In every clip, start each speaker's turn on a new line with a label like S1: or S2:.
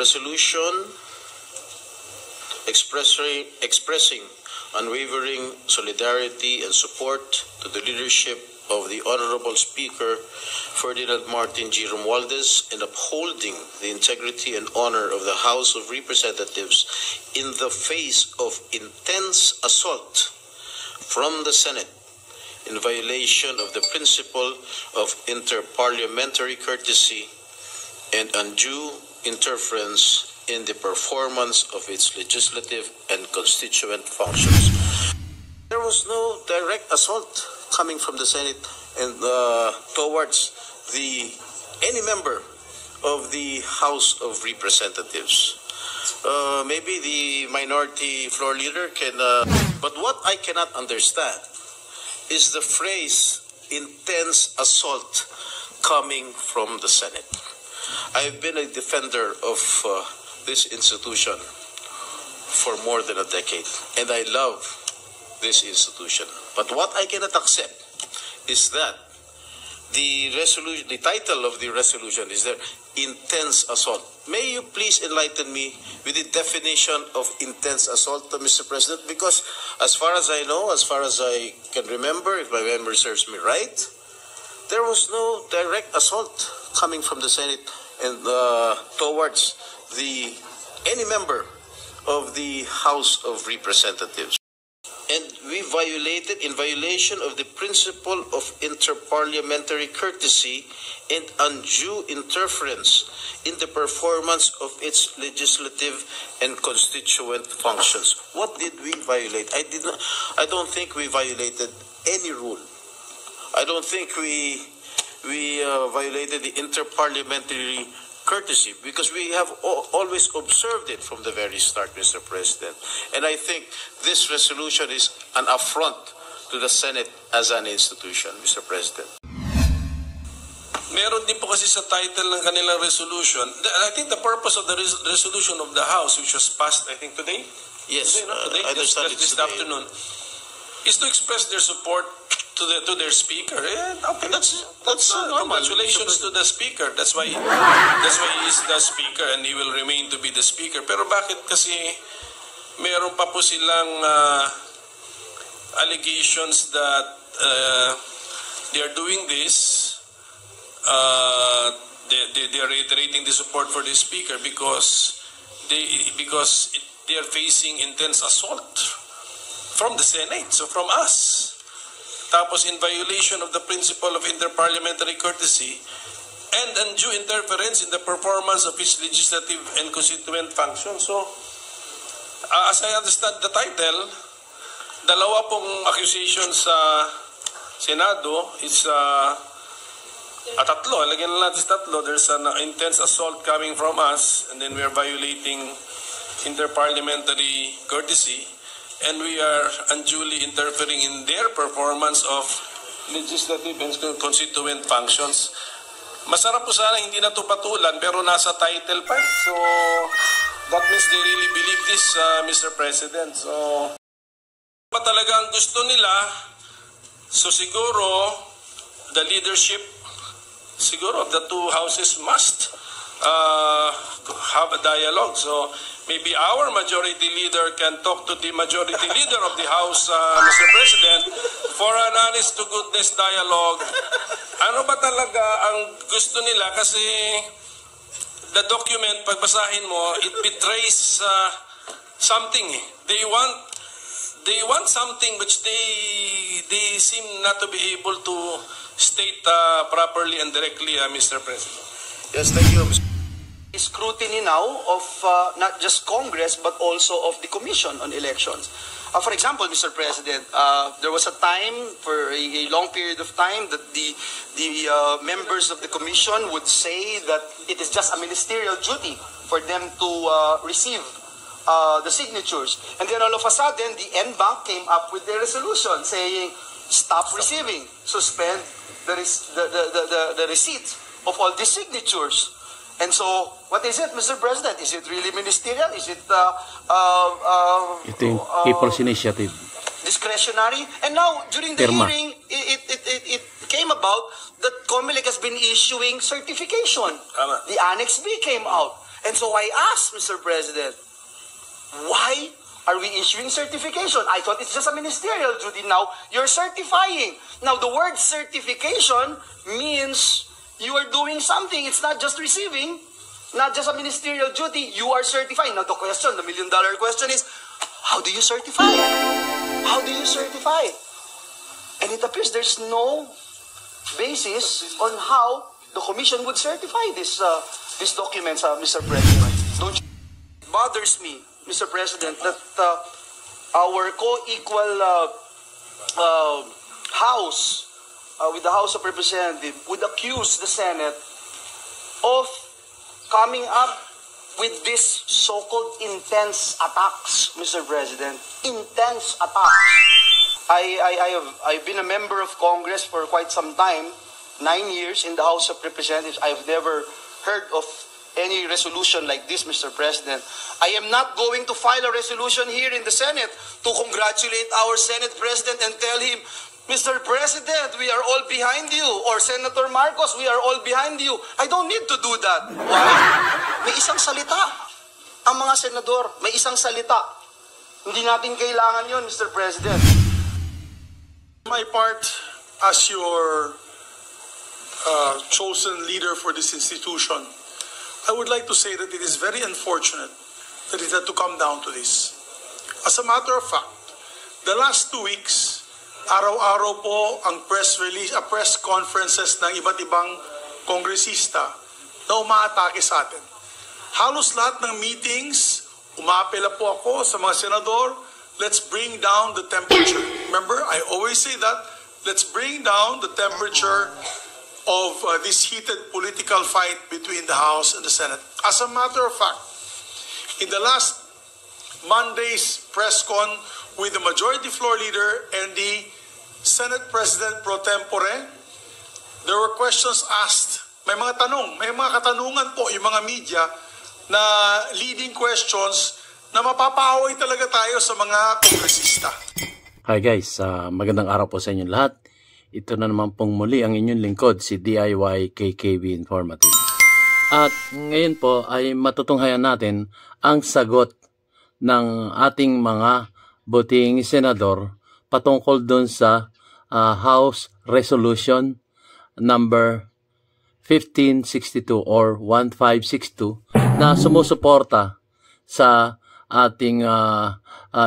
S1: resolution expressing unwavering solidarity and support to the leadership of the Honorable Speaker Ferdinand Martin G. Romualdez and upholding the integrity and honor of the House of Representatives in the face of intense assault from the Senate in violation of the principle of interparliamentary courtesy and undue interference in the performance of its legislative and constituent functions. There was no direct assault coming from the Senate and towards any member of the House of Representatives. Maybe the minority floor leader can, but what I cannot understand is the phrase intense assault coming from the Senate. I've been a defender of this institution for more than a decade, and I love this institution. But what I cannot accept is that the title of the resolution is there, intense assault. May you please enlighten me with the definition of intense assault, Mr. President? Because as far as I know, as far as I can remember, if my memory serves me right, there was no direct assault coming from the Senate and towards any member of the House of Representatives. And we violated, in violation of the principle of interparliamentary courtesy and undue interference in the performance of its legislative and constituent functions. What did we violate? I don't think we violated any rule. I don't think we violated the interparliamentary courtesy, because we have always observed it from the very start, Mr. President. And I think this resolution is an affront to the Senate as an institution, Mr. President.
S2: Meron din po kasi sa title ng kanilang resolution. I think the purpose of the resolution of the House, which was passed, I think today?
S1: Yes,
S2: today, no? Today?
S1: I understand
S2: this afternoon, is to express their support to their speaker. Okay, that's normal. Congratulations to the speaker. That's why he is the speaker and he will remain to be the speaker. Pero bakit kasi meron pa po silang allegations that they are doing this, they are reiterating the support for the speaker because they are facing intense assault from the Senate, so from us. Tapos in violation of the principle of interparliamentary courtesy and undue interference in the performance of its legislative and constituent function. So, as I understand the title, dalawa pong accusations sa Senado. It's tatlo. Lagyan na natin tatlo. There's an intense assault coming from us, and then we are violating interparliamentary courtesy. And we are unduly interfering in their performance of legislative and constituent functions. Masarap po sana hindi na ito patulan, pero nasa title pa. So, that means they really believe this, Mr. President. So, pa talaga ang gusto nila, so siguro, the leadership, siguro, of the two houses must have a dialogue. So, maybe our majority leader can talk to the majority leader of the House, Mr. President, for an honest to goodness dialogue. Ano ba talaga ang gusto nila? Kasi the document, pagbasahin mo, it betrays something. They want something which they seem not to be able to state properly and directly, Mr. President.
S1: Yes, thank you, Mr.
S3: Scrutiny now of not just Congress but also of the Commission on Elections. For example, Mr. President, there was a time for a long period of time that the members of the Commission would say that it is just a ministerial duty for them to receive the signatures. And then all of a sudden, the NBank came up with their resolution saying, stop receiving, suspend the receipt of all these signatures. And so, what is it, Mr. President? Is it really ministerial? Is it
S4: people's initiative?
S3: Discretionary? And now, during the hearing, it came about that COMELEC has been issuing certification. The Annex B came out. And so I asked, Mr. President, why are we issuing certification? I thought it's just a ministerial duty. Now, you're certifying. Now, the word certification means you are doing something. It's not just receiving, not just a ministerial duty. You are certifying. Now, the question, the million-dollar question is, how do you certify? How do you certify? And it appears there's no basis on how the commission would certify these documents, Mr. President. Don't you? It bothers me, Mr. President, that our co-equal House, with the House of Representatives, would accuse the Senate of coming up with this so-called intense attacks, Mr. President. Intense attacks. I've been a member of Congress for quite some time, 9 years in the House of Representatives. I've never heard of any resolution like this, Mr. President. I am not going to file a resolution here in the Senate to congratulate our Senate President and tell him, Mr. President, we are all behind you. Or Senator Marcos, we are all behind you. I don't need to do that. Why? May isang salita. Ang mga senador, may isang salita. Hindi natin kailangan yun, Mr. President.
S4: My part, as your chosen leader for this institution, I would like to say that it is very unfortunate that it had to come down to this. As a matter of fact, the last 2 weeks, araw-araw po ang press conferences ng iba't ibang kongresista na umaatake sa atin. Halos lahat ng meetings, umaapela po ako sa mga senador, let's bring down the temperature. Remember, I always say that, let's bring down the temperature of this heated political fight between the House and the Senate. As a matter of fact, in the last Monday's press con with the majority floor leader and the Senate President pro tempore, there were questions asked. May mga katanungan po yung mga media na leading questions na mapapaway talaga tayo sa mga kongresista.
S5: Hi guys, magandang araw po sa inyong lahat. Ito na naman pong muli ang inyong lingkod, si DIY KKB Informative. At ngayon po ay matutunghayan natin ang sagot ng ating mga butihing senador patungkol dun sa House Resolution number 1562 or 1562 na sumusuporta sa ating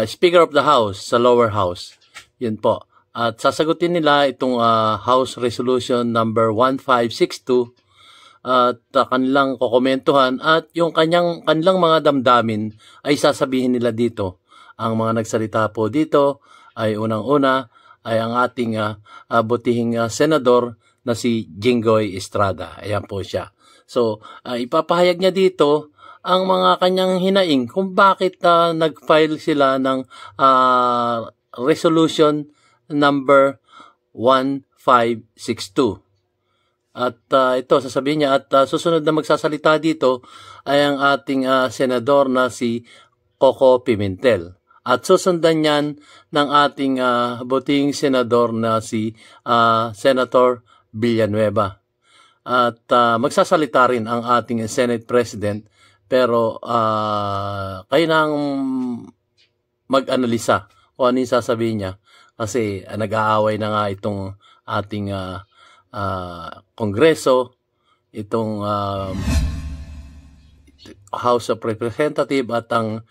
S5: Speaker of the House sa lower house. Yun po. At sasagutin nila itong House Resolution number 1562 at kanilang kokomentuhan at yung kanilang mga damdamin ay sasabihin nila dito. Ang mga nagsalita po dito ay unang-una ay ang ating butihing senador na si Jinggoy Estrada. Ayan po siya. So, ipapahayag niya dito ang mga kanyang hinaing kung bakit nag-file sila ng resolution number 1562. At ito, sasabihin niya at susunod na magsasalita dito ay ang ating senador na si Coco Pimentel. At susundan niyan ng ating butihing senador na si Senator Villanueva. At magsasalita rin ang ating Senate President, pero kayo nang mag-analisa kung ano yung sasabihin niya. Kasi nag-aaway na nga itong ating Kongreso, itong House of Representatives at ang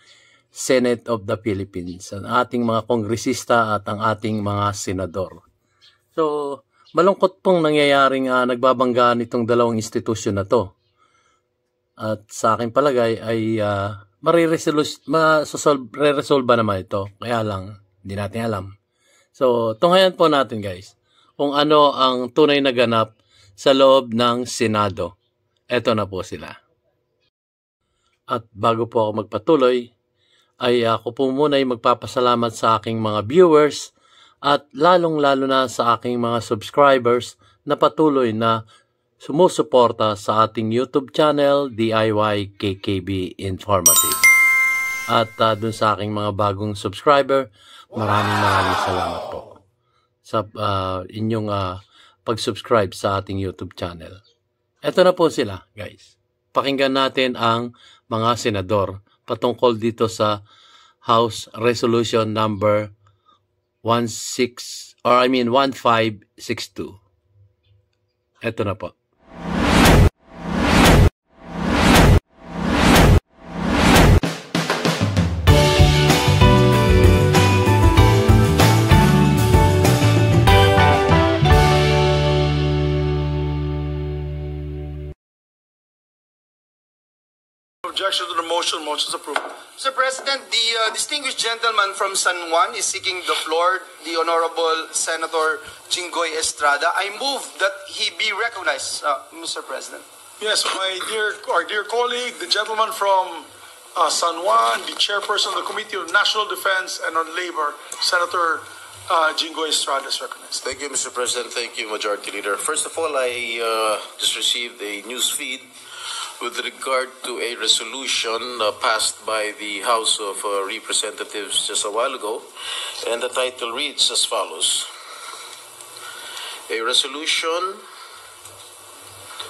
S5: Senate of the Philippines, ang ating mga kongresista at ang ating mga senador. So, malungkot pong nangyayaring nagbabanggaan itong dalawang institusyon na to. At sa aking palagay ay re-resolve naman ito. Kaya lang, hindi natin alam. So, tunghayan po natin guys kung ano ang tunay na ganap sa loob ng Senado. Eto na po sila. At bago po ako magpatuloy, ay ako po muna ay magpapasalamat sa aking mga viewers at lalong-lalo na sa aking mga subscribers na patuloy na sumusuporta sa ating YouTube channel, DIY KKB Informative. At dun sa aking mga bagong subscriber, maraming salamat po sa inyong pag-subscribe sa ating YouTube channel. Ito na po sila, guys. pakinggan natin ang mga senador patungkol dito sa House Resolution number 1562. Ito na po.
S4: Objection to the motion. Motion is approved.
S3: Mr. President, the distinguished gentleman from San Juan is seeking the floor, the Honorable Senator Jinggoy Estrada. I move that he be recognized, Mr. President.
S4: Yes, our dear colleague, the gentleman from San Juan, the chairperson of the Committee on National Defense and on Labor, Senator Jinggoy Estrada is recognized.
S1: Thank you, Mr. President. Thank you, Majority Leader. First of all, I just received a news feed with regard to a resolution passed by the House of Representatives just a while ago, and the title reads as follows: a resolution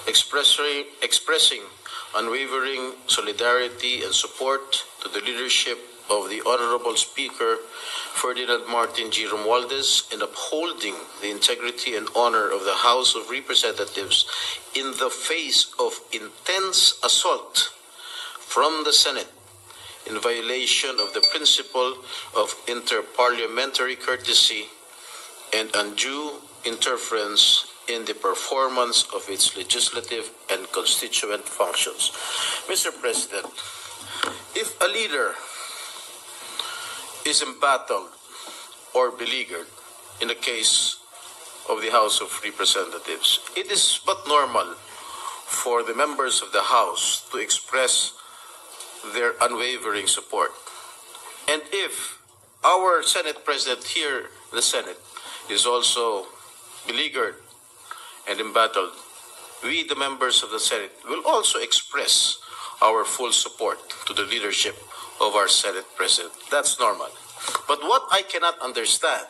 S1: expressing unwavering solidarity and support to the leadership of the Honorable Speaker Ferdinand Martin G. Romualdez in upholding the integrity and honor of the House of Representatives in the face of intense assault from the Senate in violation of the principle of interparliamentary courtesy and undue interference in the performance of its legislative and constituent functions. Mr. President, if a leader is embattled or beleaguered in the case of the House of Representatives, it is but normal for the members of the House to express their unwavering support. And if our Senate President here in the Senate is also beleaguered and embattled, we, the members of the Senate, will also express our full support to the leadership of our Senate President. That's normal. But what I cannot understand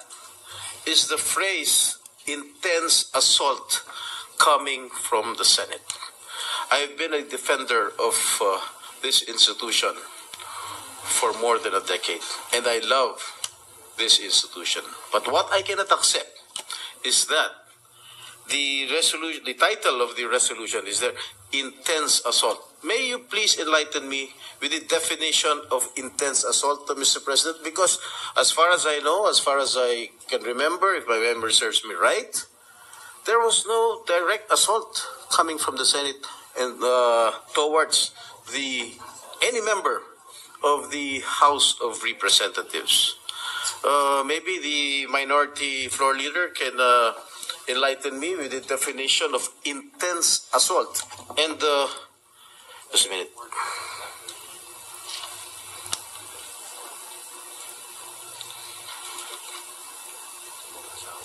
S1: is the phrase intense assault coming from the Senate. I've been a defender of this institution for more than a decade, and I love this institution. But what I cannot accept is that the title of the resolution is there, intense assault. May you please enlighten me with the definition of intense assault, Mr. President? Because as far as I know, as far as I can remember, if my memory serves me right, there was no direct assault coming from the Senate and towards any member of the House of Representatives. Maybe the minority floor leader can enlighten me with the definition of intense assault. And just a minute.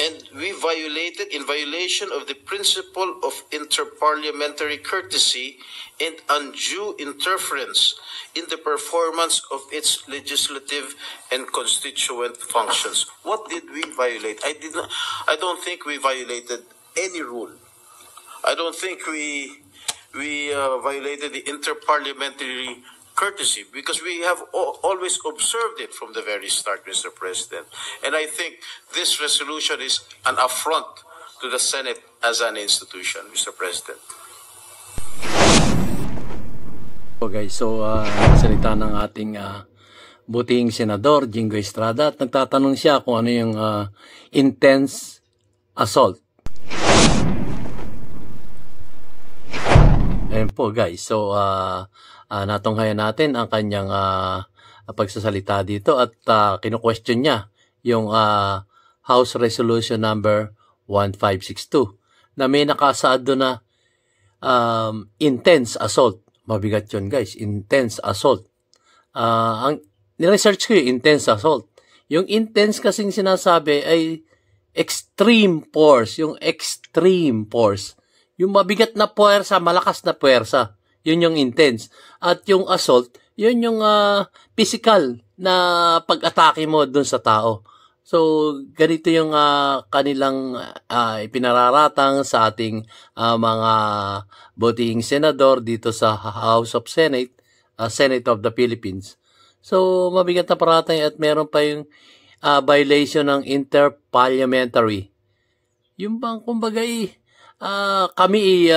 S1: And we violated, in violation of the principle of interparliamentary courtesy and undue interference in the performance of its legislative and constituent functions. What did we violate? I don't think we violated any rule. I don't think we violated the interparliamentary courtesy, because we have always observed it from the very start, Mr. President. And I think this resolution is an affront to the Senate as an institution, Mr. President.
S5: Okay, so salita ng ating buting senador, Jinggoy Estrada, at nagtatanong siya kung ano yung intense assault. Ayan po guys, so natunghayan natin ang kanyang pagsasalita dito at kinu-question niya yung House Resolution number 1562 na may nakasaad doon na intense assault. Mabigat yun guys, intense assault. Ang niresearch ko yung intense assault. Yung intense kasing sinasabi ay extreme force, yung extreme force. Yung mabigat na puwersa, malakas na puwersa. Yun yung intense. At yung assault, yun yung physical na pag-atake mo dun sa tao. So, ganito yung kanilang ipinararatang sa ating mga botihing senador dito sa House of Senate, Senate of the Philippines. So, mabigat na paratay at meron pa yung violation ng interparliamentary. Yung bang, kumbaga, kami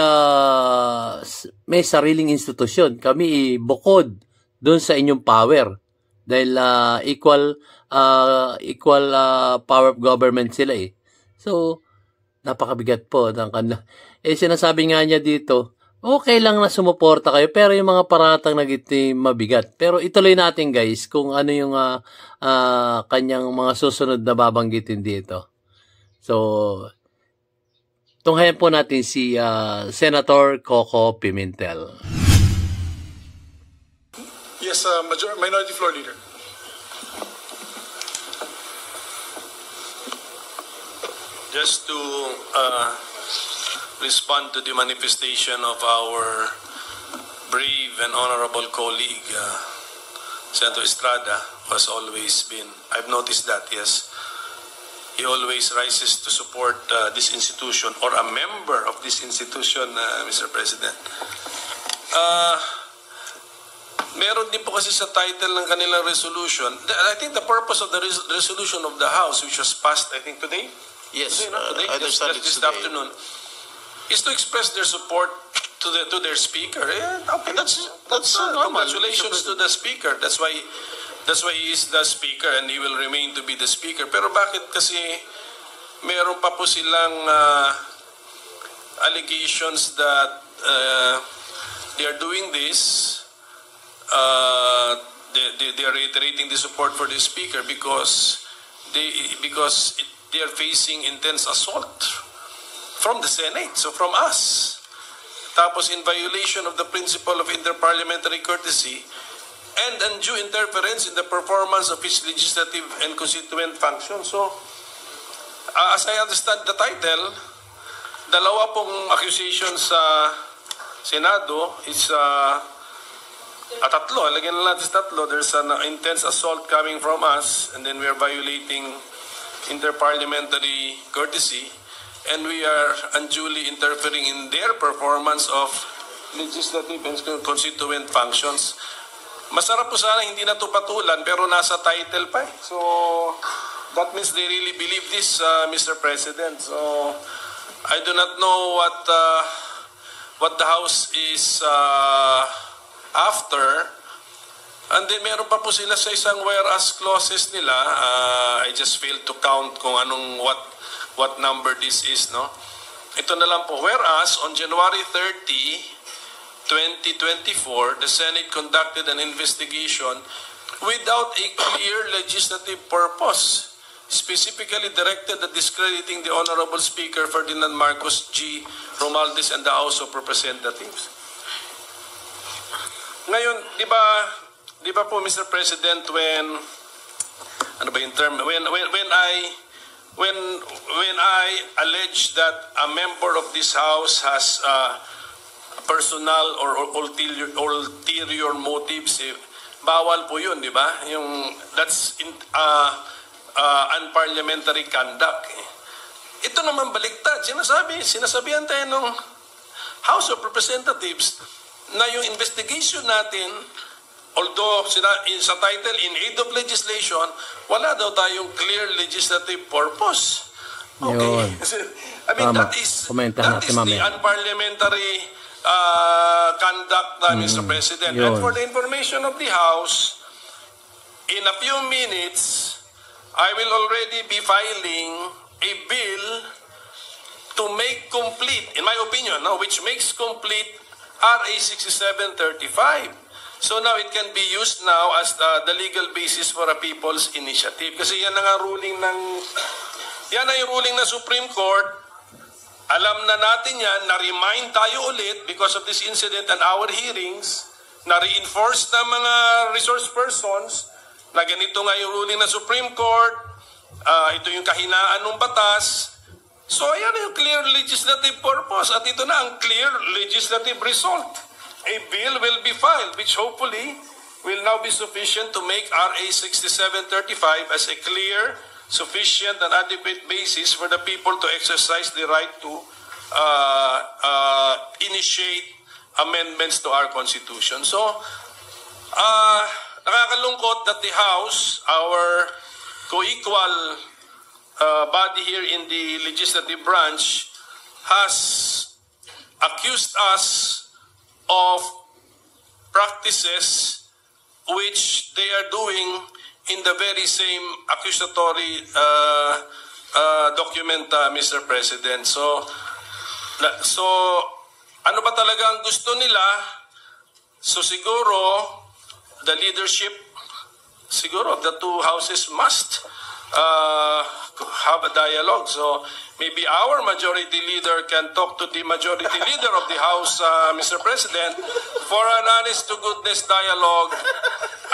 S5: may sariling institusyon. Kami bukod doon sa inyong power. Dahil equal power of government sila eh. So, napakabigat po ng kanila. Sinasabi nga niya dito, okay lang na sumuporta kayo, pero yung mga paratang naging mabigat. Pero ituloy natin guys kung ano yung kanyang mga susunod na babanggitin dito. So, tunghayan po natin si Senator Coco Pimentel.
S4: Yes, Minority Floor Leader.
S2: Just to respond to the manifestation of our brave and honorable colleague, Senator Estrada, who has always been, I've noticed that, yes, he always rises to support this institution or a member of this institution, Mr. President. Meron din po kasi sa title ng kanilang resolution. I think the purpose of the resolution of the House, which was passed, I think, today?
S1: Yes,
S2: Today,
S1: I understand
S2: this
S1: today.
S2: afternoon, is to express their support to their speaker. Okay, that's normal. Congratulations to the speaker. That's why he is the speaker and he will remain to be the speaker. Pero bakit kasi meron pa po silang allegations that they are doing this? They are reiterating the support for the speaker because they are facing intense assault from the Senate, so from us. Tapos in violation of the principle of interparliamentary courtesy and undue interference in the performance of its legislative and constituent function. So, as I understand the title, dalawa pong accusations sa Senado is tatlo, lagyan na natin tatlo. There's an intense assault coming from us, and then we are violating interparliamentary courtesy, and we are unduly interfering in their performance of legislative and constituent functions. Masarap po sana hindi na ito patulan, pero nasa title pa eh. So, that means they really believe this, Mr. President. So, I do not know what the House is after. And then meron pa po sila sa isang whereas clauses nila. I just failed to count kung what number this is, no? Ito na lang po. Whereas on January 30, 2024, the Senate conducted an investigation without a clear legislative purpose, specifically directed at discrediting the Honorable Speaker Ferdinand Marcos G. Romualdez and the House of Representatives. Ngayon, di ba po, Mr. President, when I allege that a member of this House has personal or ulterior motives, bawal po yun, di ba? That's unparliamentary conduct. Ito naman baliktad. Sinasabihan tayo ng House of Representatives na yung investigation natin, although sa title, in aid of legislation, wala daw tayong clear legislative purpose. Okay. I mean, that is the unparliamentary conduct, Mr. President. And for the information of the House, in a few minutes, I will already be filing a bill to make complete, in my opinion, which makes complete RA 6735. So now it can be used now as the legal basis for a people's initiative. Kasi yan na ruling yung ruling ng Supreme Court. Alam na natin yan, na-remind tayo ulit because of this incident and our hearings, na-reinforce na mga resource persons, na ganito nga yung ruling ng Supreme Court, ito yung kahinaan ng batas. So yan yung clear legislative purpose at ito na ang clear legislative result. A bill will be filed which hopefully will now be sufficient to make RA 6735 as a clear sufficient and adequate basis for the people to exercise the right to initiate amendments to our Constitution. So, nakakalungkot that the House, our co-equal body here in the legislative branch, has accused us of practices which they are doing in the very same accusatory document, Mr. President. So ano ba talaga ang gusto nila? So siguro, the leadership, siguro, of the two houses must have a dialogue. So maybe our majority leader can talk to the majority leader of the House, Mr. President, for an honest to goodness dialogue.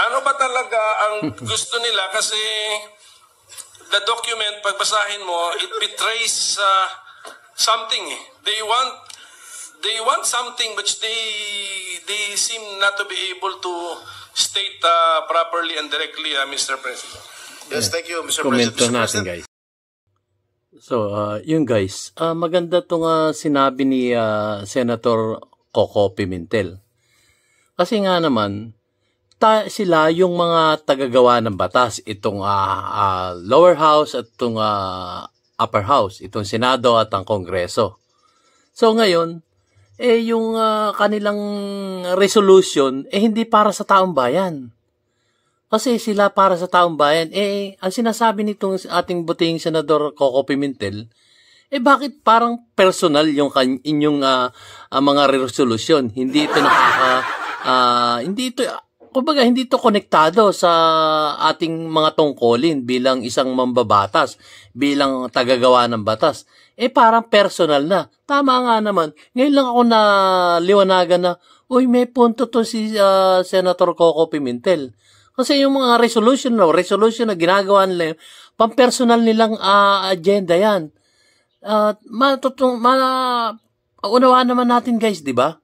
S2: Ano ba talaga ang gusto nila? Kasi the document, pagbasahin mo, it betrays something. They want something which they seem not to be able to state properly and directly, Mr. President.
S1: Yes, thank you, Mr.
S5: Komento
S1: President.
S5: natin, guys. So, yun guys, maganda itong sinabi ni Senator Coco Pimentel. Kasi nga naman, sila yung mga tagagawa ng batas, itong lower house at itong upper house, itong Senado at ang Kongreso. So ngayon, yung kanilang resolution, hindi para sa taong bayan. Kasi sila para sa taong bayan, ang sinasabi nitong ating buting Senador Coco Pimentel, bakit parang personal yung inyong mga resolution? Hindi ito kumbaga, hindi ito konektado sa ating mga tungkulin bilang isang mambabatas, bilang tagagawa ng batas. Parang personal na. Tama nga naman. Ngayon lang ako liwanagan na, may punto to si Senator Coco Pimentel. Kasi yung mga resolution na ginagawa nila, pang-personal nilang agenda yan. Unawaan naman natin guys, di ba?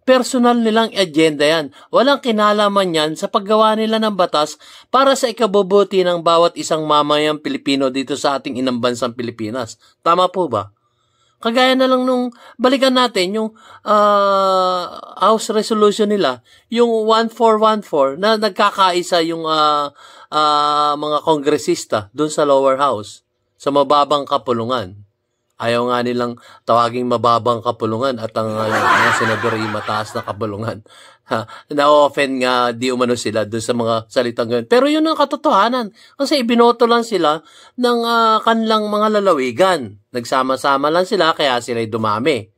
S5: Personal nilang agenda yan. Walang kinalaman yan sa paggawa nila ng batas para sa ikabubuti ng bawat isang mamayang Pilipino dito sa ating inang bansang Pilipinas. Tama po ba? Kagaya na lang nung balikan natin yung House resolution nila, yung 1414 na nagkakaisa yung mga kongresista doon sa lower house sa mababang kapulungan. Ayaw nga nilang tawaging mababang kapulungan at ang mga senador ay mataas na kapulungan. Na-offend nga di umano sila doon sa mga salitang ganyan. Pero yun ang katotohanan. Kasi ibinoto lang sila ng kanilang mga lalawigan. Nagsama-sama lang sila kaya sila'y dumami.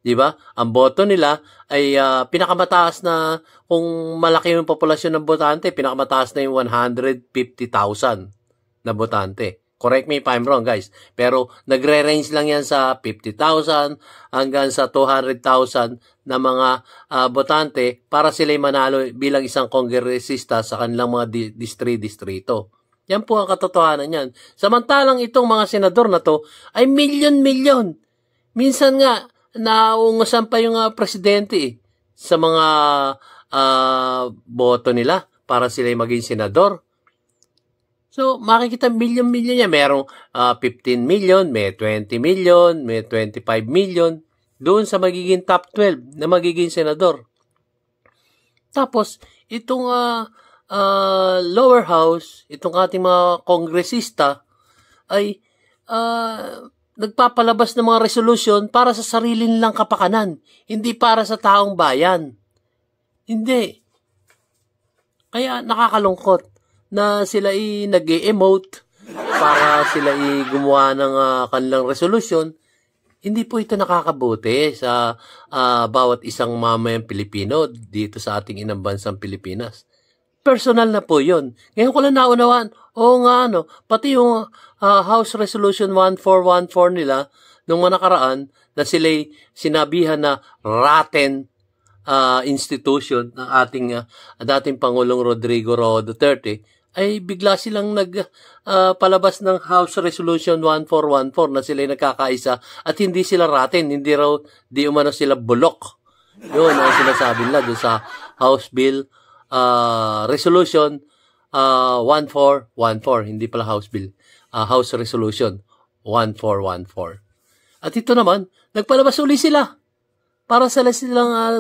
S5: Diba? Ang boto nila ay pinakamataas na, kung malaki yung populasyon ng botante, pinakamataas na yung 150,000 na botante. Correct me if I'm wrong, guys. Pero nagre-range lang yan sa 50,000 hanggang sa 200,000 na mga botante para sila'y manalo bilang isang kongresista sa kanilang mga distrito. Yan po ang katotohanan yan. Samantalang itong mga senador na to ay milyon-milyon. Minsan nga, naungusan pa yung presidente sa mga boto nila para sila'y maging senador. So, makikita milyon-milyon niya. Merong 15 million, may 20 million, may 25 million doon sa magiging top 12 na magiging senador. Tapos, itong lower house, itong ating mga kongresista ay nagpapalabas ng mga resolution para sa sarili nilang kapakanan, hindi para sa taong bayan. Hindi. Kaya nakakalungkot na sila nag-e-emote para sila gumawa ng kanilang resolution. Hindi po ito nakakabuti sa bawat isang mamayang Pilipino dito sa ating inang bansang Pilipinas. Personal na po yun. Ngayon ko lang naunawaan, pati yung House Resolution 1414 nila nung nakaraan na sila'y sinabihan na rotten institution ng ating dating Pangulong Rodrigo Roa Duterte, ay bigla silang nagpalabas ng House Resolution 1414 na sila'y nagkakaisa at hindi sila rotten, di umano sila bulok. Yun ang sinasabi nila doon sa House Bill Resolution 1414, hindi pala House Bill. House Resolution 1414. At ito naman, nagpalabas uli sila para sa silang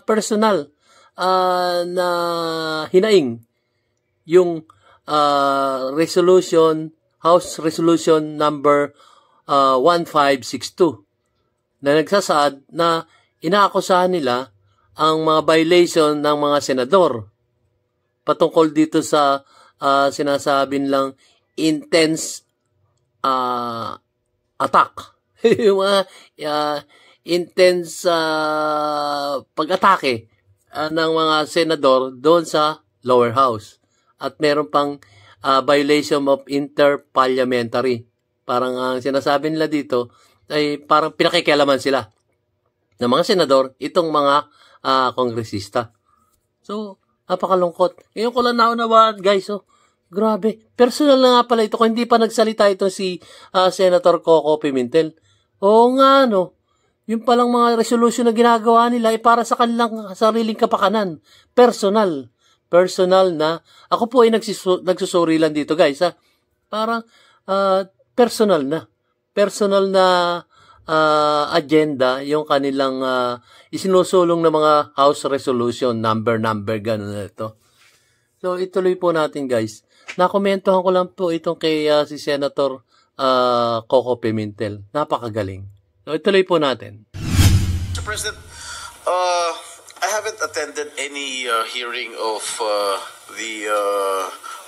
S5: personal na hinaing yung House Resolution number 1562 na nagsasaad na inaakusahan nila ang mga violation ng mga senador patungkol dito sa sinasabi nilang intense attack. Yung mga intense pag-atake ng mga senador doon sa lower house. At meron pang violation of interparliamentary. Parang ang sinasabi nila dito ay parang pinakikialaman sila ng mga senador itong mga kongresista. So, napakalungkot. Ngayon ko lang naunawaan, guys. Oh, grabe. Personal na nga pala ito. Kung hindi pa nagsalita ito si Senator Coco Pimentel. Oo nga, no. Yung palang mga resolution na ginagawa nila ay para sa kanilang sariling kapakanan. Personal. Personal na. Ako po ay nagsusuri lang dito, guys. Ha? Parang personal na. Personal na agenda yung kanilang isinusulong na mga House Resolution number, gano'n na ito. So, ituloy po natin, guys. Nakomentohan ko lang po itong kay si Senator Coco Pimentel. Napakagaling. So, ituloy po natin.
S1: Mr. President, I haven't attended any hearing of the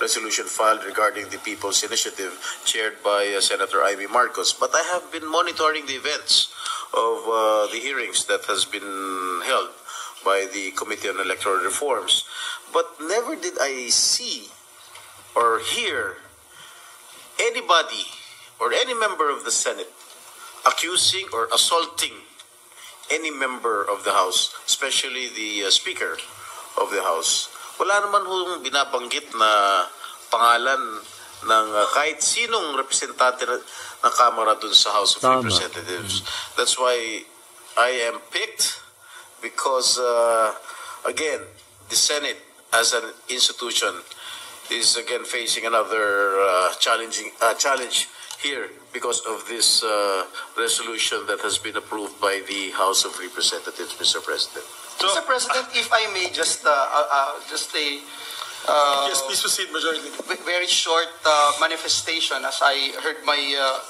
S1: resolution filed regarding the People's Initiative chaired by Senator Amy Marcos, but I have been monitoring the events of the hearings that has been held by the Committee on Electoral Reforms, but never did I see or hear anybody or any member of the Senate accusing or assaulting any member of the House, especially the Speaker of the House. Wala naman hong binabanggit na pangalan ng kahit sinong representante ng Kamara dun sa House of Representatives. That's why I am picked because, again, the Senate as an institution is again facing another challenge here because of this resolution that has been approved by the House of Representatives, Mr. President.
S3: Mr. President, if I may just
S4: Yes, please proceed, Majority.
S3: very short manifestation as I heard my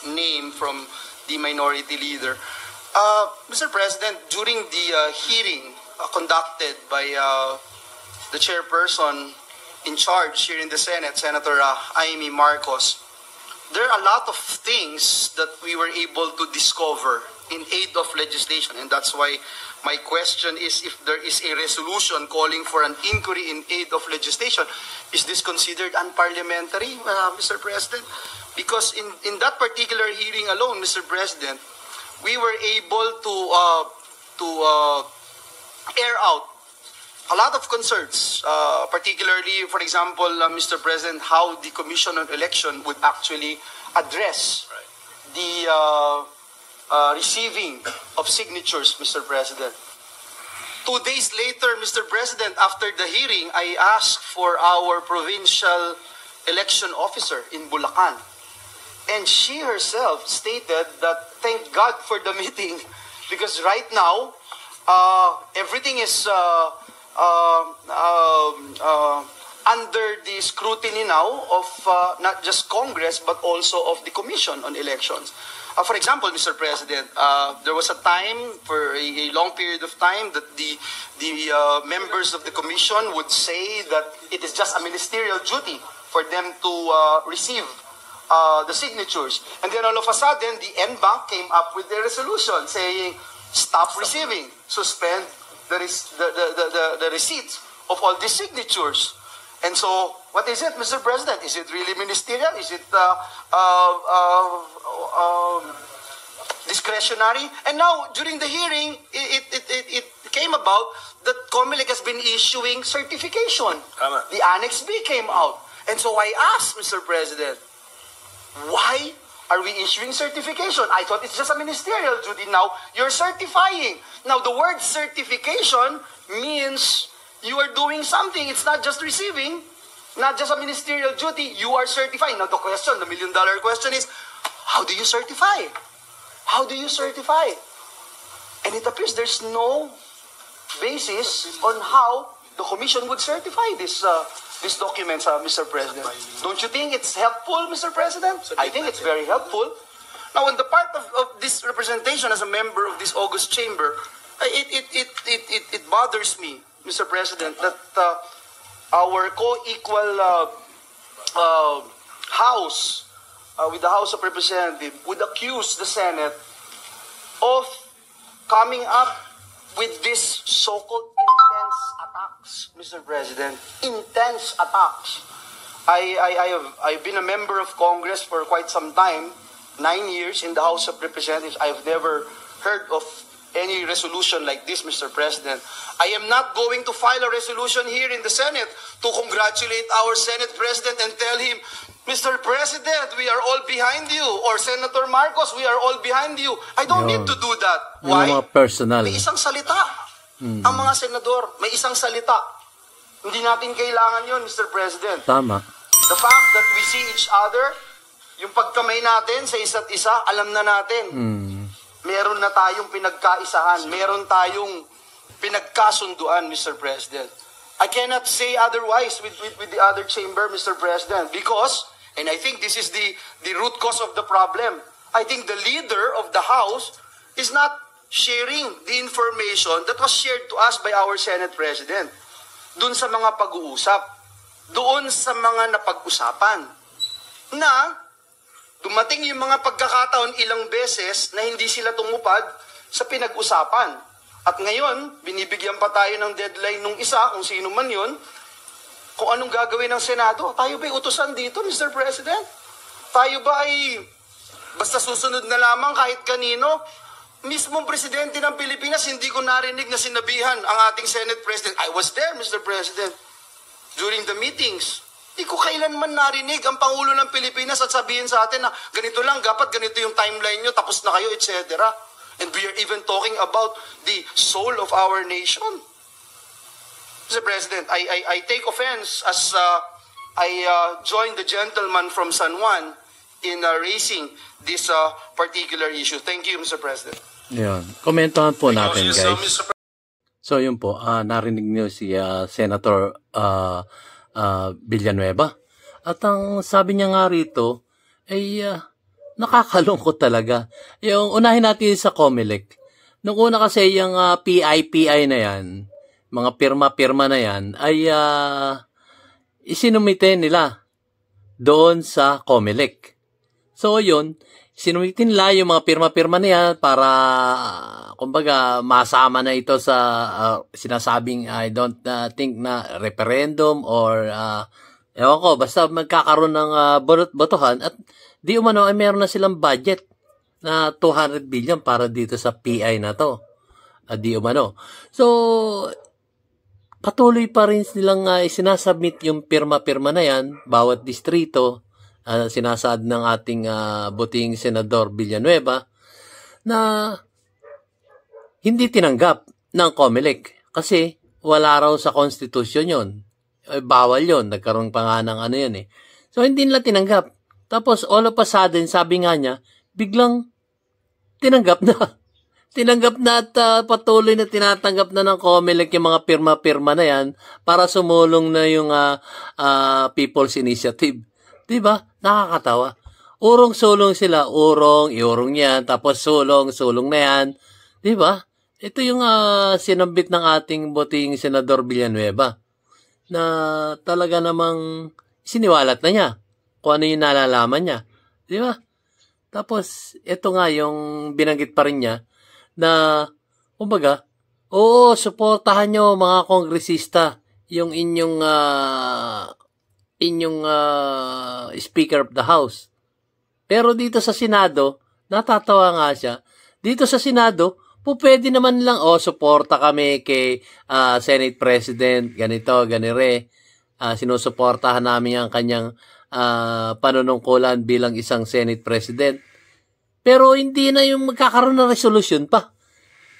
S3: name from the minority leader. Mr. President, during the hearing conducted by the chairperson in charge here in the Senate, Senator Amy Marcos, there are a lot of things that we were able to discover in aid of legislation, and that's why my question is, if there is a resolution calling for an inquiry in aid of legislation, is this considered unparliamentary, Mr. President? Because in that particular hearing alone, Mr. President, we were able to air out a lot of concerns, particularly, for example, Mr. President, how the Commission on Election would actually address the receiving of signatures, Mr. President. 2 days later, Mr. President, after the hearing, I asked for our provincial election officer in Bulacan. And she herself stated that thank God for the meeting because right now, everything is under the scrutiny now of not just Congress but also of the Commission on Elections. For example, Mr. President, there was a time for a long period of time that the members of the Commission would say that it is just a ministerial duty for them to receive the signatures. And then all of a sudden, the NBank came up with a resolution saying, stop receiving, suspend the receipts of all these signatures. And so, what is it, Mr. President? Is it really ministerial? Is it discretionary? And now, during the hearing, it came about that COMELEC has been issuing certification. The Annex B came out. And so I asked, Mr. President, why are we issuing certification? I thought it's just a ministerial duty. Now, you're certifying. Now, the word certification means you are doing something. It's not just receiving. not just a ministerial duty, you are certifying. Now the question, the million-dollar question is, how do you certify? How do you certify? And it appears there's no basis on how the commission would certify these documents, Mr. President. Don't you think it's helpful, Mr. President? I think it's very helpful. Now, on the part of this representation as a member of this august chamber, it bothers me, Mr. President, that our co-equal House, with the House of Representatives, would accuse the Senate of coming up with this so-called intense attacks, Mr. President. Intense attacks. I've been a member of Congress for quite some time, 9 years in the House of Representatives. I've never heard of any resolution like this, Mr. President. I am not going to file a resolution here in the Senate to congratulate our Senate President and tell him, Mr. President, we are all behind you. Or Senator Marcos, we are all behind you. I don't need to do that. Why?
S5: Mga personal.
S3: May isang salita. Ang mga senador, may isang salita. Hindi natin kailangan yun, Mr. President.
S5: Tama.
S3: The fact that we see each other, yung pagkamay natin sa isa't isa, alam na natin. Meron na tayong pinagkaisahan. Meron tayong pinagkasunduan, Mr. President. I cannot say otherwise with the other chamber, Mr. President, because, and I think this is the root cause of the problem, I think the leader of the House is not sharing the information that was shared to us by our Senate President. Doon sa mga pag-uusap, doon sa mga napag-usapan, na dumating yung mga pagkakataon ilang beses na hindi sila tumupad sa pinag-usapan. At ngayon, binibigyan pa tayo ng deadline nung isa, kung sino man yun, kung anong gagawin ng Senado. Tayo ba'y utusan dito, Mr. President? Tayo ba ay basta susunod na lamang kahit kanino? Mismong presidente ng Pilipinas, hindi ko narinig na sinabihan ang ating Senate President. I was there, Mr. President, during the meetings. Hindi ko kailanman narinig ang Pangulo ng Pilipinas at sabihin sa atin na ganito lang, dapat ganito yung timeline nyo, tapos na kayo, etc. And we are even talking about the soul of our nation. Mr. President, I take offense as I join the gentleman from San Juan in raising this particular issue. Thank you, Mr. President.
S5: Yun. Komentohan po natin,
S2: Yes,
S5: guys. So, yun po. Narinig niyo si Senator Villanueva. At ang sabi niya nga rito, ay nakakalungkot talaga. Yung unahin natin sa COMELEC. Nung una kasi yung PI na yan, mga pirma-pirma na yan, ay isinumite nila doon sa COMELEC. So, yun, sinumitin nila yung mga pirma-pirma na yan para, kumbaga, masama na ito sa sinasabing, I don't think na referendum or, ewan ko, basta magkakaroon ng botohan at di umano ay meron na silang budget na 200 billion para dito sa PI na to. Di umano. So, patuloy pa rin silang sinasubmit yung pirma-pirma na yan, bawat distrito, sinasaad ng ating buting Senador Villanueva, na hindi tinanggap ng COMELEC kasi wala raw sa konstitusyon yun. Bawal yun. Nagkaroon pa nga ng ano yun eh. So, hindi nila tinanggap. Tapos, all of a sudden, sabi nga niya, biglang tinanggap na. Tinanggap na at patuloy na tinatanggap na ng COMELEC yung mga pirma-pirma na yan para sumulong na yung People's Initiative. Diba? Nakakatawa. Urong-sulong sila. Iurong yan. Tapos sulong na yan. Diba? Ito yung sinambit ng ating buting Senador Villanueva na talaga namang siniwalat na niya kung ano yung nalalaman niya. Diba? Tapos, ito nga yung binanggit pa rin niya na, kumbaga, oo, suportahan nyo mga kongresista yung inyong Speaker of the House. Pero dito sa Senado, natatawa nga siya, dito sa Senado, pwede naman lang, suporta kami kay Senate President, ganito, ganire. Sinusuportahan namin ang kanyang panunungkulan bilang isang Senate President. Pero hindi na yung magkakaroon ng resolution pa.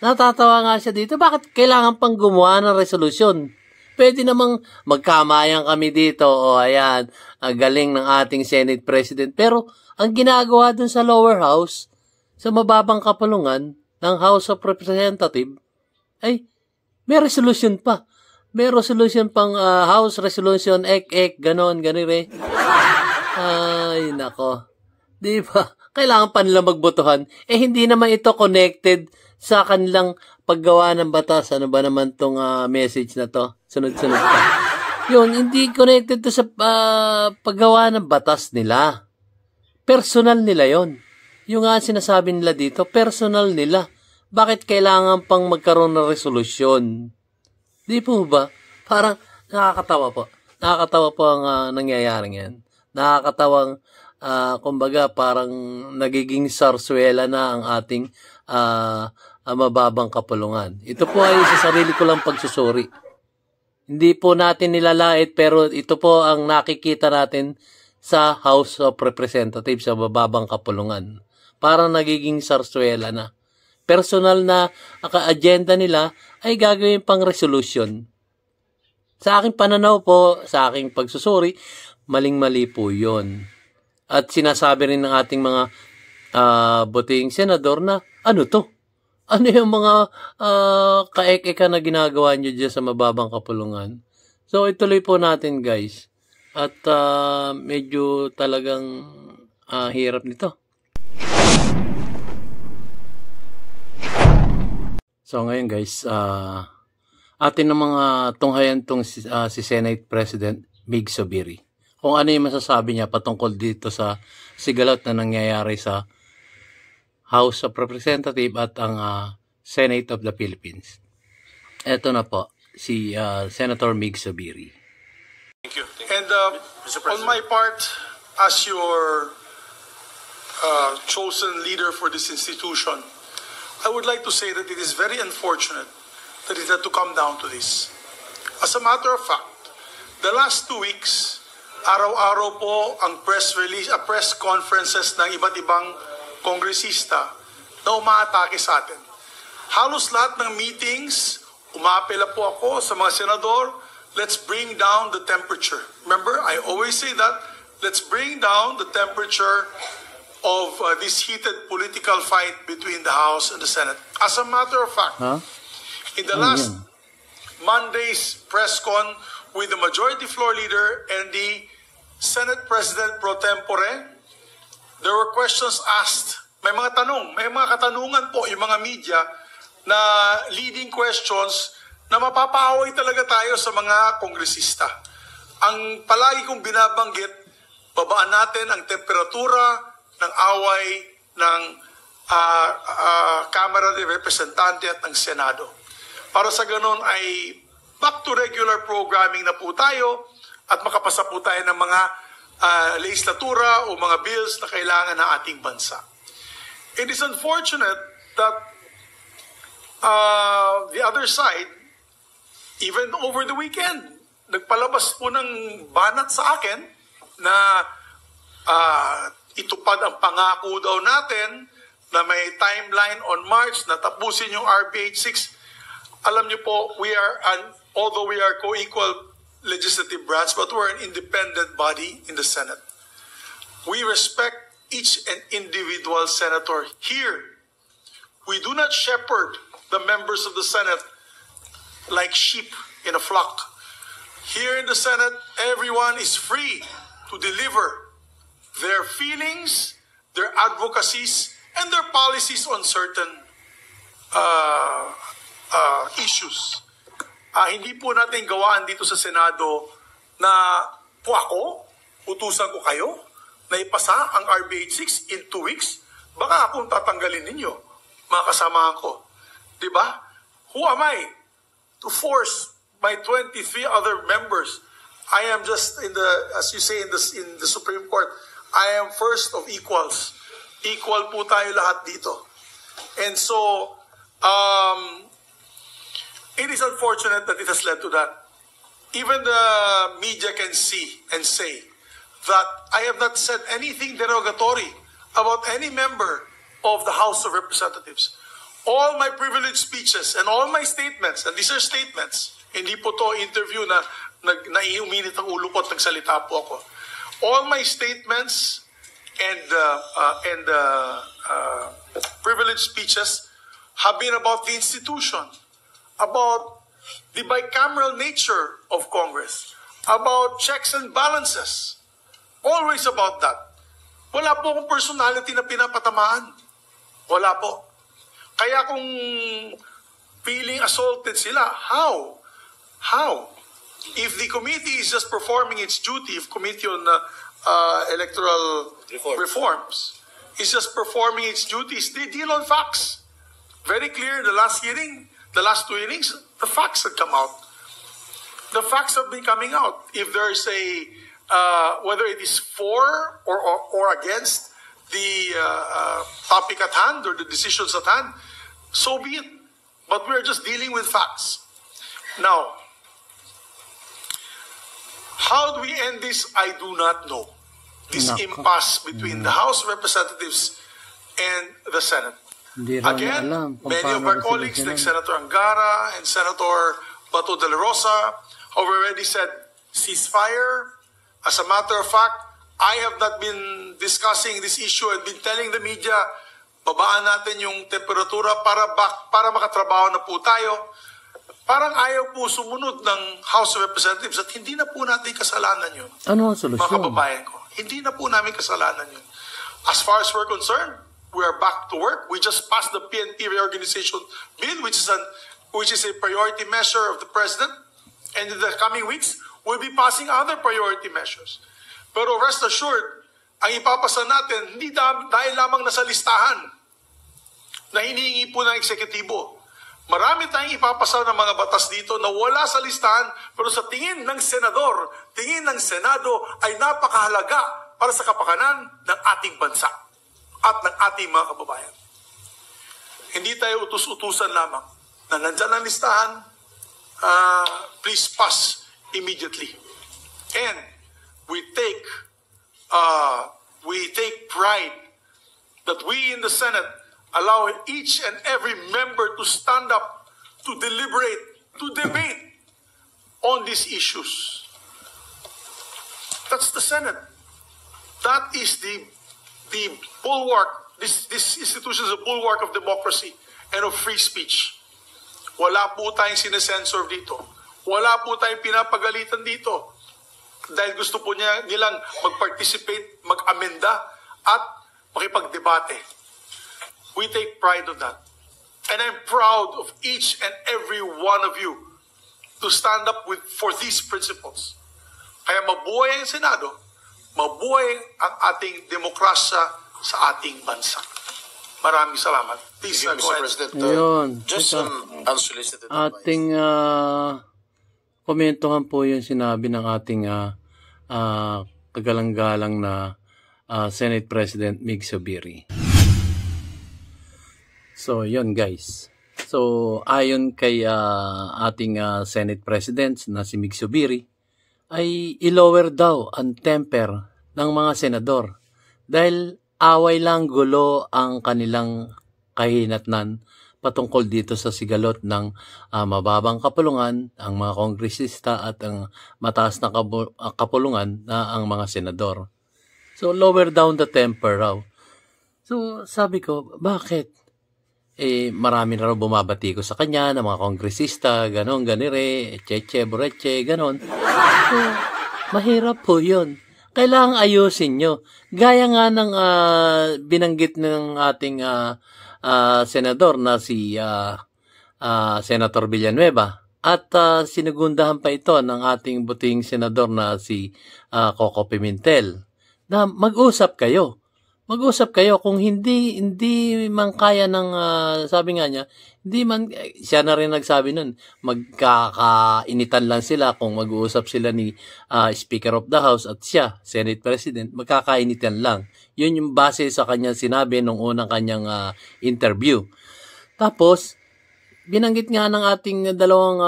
S5: Natatawa nga siya dito. Bakit kailangan pang gumawa ng resolution? pwede namang magkamayan kami dito. O ayan, ang galing ng ating Senate President. Pero ang ginagawa dun sa lower house, sa mababang kapulungan ng House of Representatives, ay may resolution pa. May resolution pang House Resolution ek, ganon, ganire. Ay, nako. Di ba? Kailangan pa nila magbotohan. Hindi naman ito connected sa kanilang paggawa ng batas. Ano ba naman tong message na to? Sunod-sunod pa. Yun, hindi connected to sa paggawa ng batas nila. Personal nila yon. Yung nga sinasabi nila dito, personal nila. Bakit kailangan pang magkaroon ng resolusyon? Di po ba? Parang nakakatawa po. Nakakatawa po ang nangyayaring yan. Nakakatawang, kumbaga, parang nagiging sarswela na ang ating mababang kapulungan. Ito po ay sa sarili ko lang pagsusuri. Hindi po natin nilalait, pero ito po ang nakikita natin sa House of Representatives sa mababang kapulungan. Parang nagiging sarswela na. Personal na agenda nila ay gagawin pang resolution. Sa aking pananaw po, sa aking pagsusuri, maling-mali po yun. At sinasabi rin ng ating mga buting senador na, ano to? Ano yung mga kaek-eka na ginagawa nyo dyan sa mababang kapulungan? So, ituloy po natin, guys. At medyo talagang hirap nito. So ngayon guys, atin ng mga tunghayan tong si Senate President Mig Zubiri. Kung ano yung masasabi niya patungkol dito sa sigalot na nangyayari sa House of Representatives at ang Senate of the Philippines. Ito na po, si Senator Mig Zubiri.
S2: Thank you.
S4: And on my part, as your chosen leader for this institution, I would like to say that it is very unfortunate that it had to come down to this. As a matter of fact, the last 2 weeks, araw-araw po ang press conferences ng iba't ibang kongresista na umaatake sa atin. Halos lahat ng meetings, umapela po ako sa mga senador, let's bring down the temperature. Remember, I always say that, let's bring down the temperature of this heated political fight between the House and the Senate. As a matter of fact, in the last Monday's press con with the Majority Floor Leader and the Senate President pro tempore, there were questions asked. May mga katanungan po yung mga media na leading questions na mapapaaway talaga tayo sa mga kongresista. Ang palagi kong binabanggit, babaan natin ang temperatura ng away ng Kamara de Representante at ng Senado. Para sa ganon ay back to regular programming na po tayo at makapasa po tayo ng mga legislatura o mga bills na kailangan ng ating bansa. It is unfortunate that the other side, even over the weekend, nagpalabas po ng banat sa akin na itupad ang pangako daw natin na may timeline on March na tapusin yung RBH 6. Alam niyo po, although we are co-equal legislative branch, but we're an independent body in the Senate. We respect each and individual senator here. We do not shepherd the members of the Senate like sheep in a flock. Here in the Senate, everyone is free to deliver their feelings, their advocacies, and their policies on certain issues. Hindi po natin gawaan dito sa Senado na po ako, utusan ko kayo na ipasa ang RBH 6 in 2 weeks. Baka akong tatanggalin ninyo, mga kasamahan ko. Diba? Who am I to force my 23 other members? I am just as you say in the Supreme Court, I am first of equals. Equal po tayo lahat dito. And so, it is unfortunate that it has led to that. Even the media can see and say that I have not said anything derogatory about any member of the House of Representatives. All my privileged speeches and all my statements, and these are statements, Hindi po to interview na naiuminit ang ulo ko at nagsalita po ako. All my statements and privileged speeches have been about the institution, about the bicameral nature of Congress, about checks and balances. Always about that. Wala po akong personality na pinapatamaan. Wala po. Kaya kung feeling assaulted sila, how? How? If the committee is just performing its duty, if Committee on Electoral Reforms is just performing its duties, they deal on facts. Very clear, the last hearing, the last two hearings, the facts had come out. The facts have been coming out. If there is whether it is for or against the topic at hand or the decisions at hand, so be it. But we're just dealing with facts. Now, how do we end this? I do not know. This impasse between the House of Representatives and the Senate. Again, many of our colleagues like Senator Angara and Senator Bato de la Rosa have already said ceasefire. As a matter of fact, I have not been discussing this issue and been telling the media, babaan natin yung temperatura para makatrabaho na po tayo. Parang ayaw po sumunod ng House of Representatives at hindi na po natin kasalanan yun.
S5: Ano ang solusyon?
S4: Mga kababayan ko, hindi na po namin kasalanan yun. As far as we're concerned, we are back to work. We just passed the PNP reorganization bill, which is a priority measure of the President. And in the coming weeks, we'll be passing other priority measures. Pero rest assured, ang ipapasa natin, hindi dahil lamang nasa listahan na hinihingi po ng eksekutibo. Marami tayong ipapasa ng mga batas dito na wala sa listahan, pero sa tingin ng senador, tingin ng Senado ay napakahalaga para sa kapakanan ng ating bansa at ng ating mga kababayan. Hindi tayo utus-utusan lamang na nandyan ang listahan, please pass immediately. And we take pride that we in the Senate allow each and every member to stand up, to deliberate, to debate on these issues. That's the Senate. That is the bulwark. This institution is a bulwark of democracy and of free speech. Wala po tayong sinesensor dito. Wala po tayong pinapagalitan dito. Dahil gusto po nilang mag-participate, mag-amenda, at makipagdebate. We take pride of that. And I'm proud of each and every one of you to stand up for these principles. Kaya mabuhay ang Senado, mabuhay ang ating demokrasya sa ating bansa. Maraming salamat. Please,
S1: Mr. President, just some unsolicited advice.
S5: Ating komentuhan po yung sinabi ng ating kagalang-galang na Senate President Mig Zubiri. So, yun guys. So, ayon kay ating Senate President na si Mig Zubiri, ay i-lower daw ang temper ng mga senador dahil away lang, gulo ang kanilang kahinatnan patungkol dito sa sigalot ng mababang kapulungan, ang mga kongresista at ang mataas na kapulungan na ang mga senador. So, lower down the temper raw. So, sabi ko, bakit? Marami na raw bumabati ko sa kanya, ng mga kongresista, ganon, ganire, cheche, bureche, ganon. So, mahirap po yun. Kailangang ayusin nyo. Gaya nga ng binanggit ng ating senador na si Senator Villanueva. At sinugundahan pa ito ng ating buting senador na si Coco Pimentel. Na mag-usap kayo. Mag-usap kayo kung hindi man kaya ng, sabi nga niya, hindi man, siya na rin nagsabi nun, magkakainitan lang sila kung mag-uusap sila ni Speaker of the House at siya, Senate President, magkakainitan lang. Yun yung base sa kanyang sinabi nung unang kanyang interview. Tapos, binanggit nga ng ating dalawang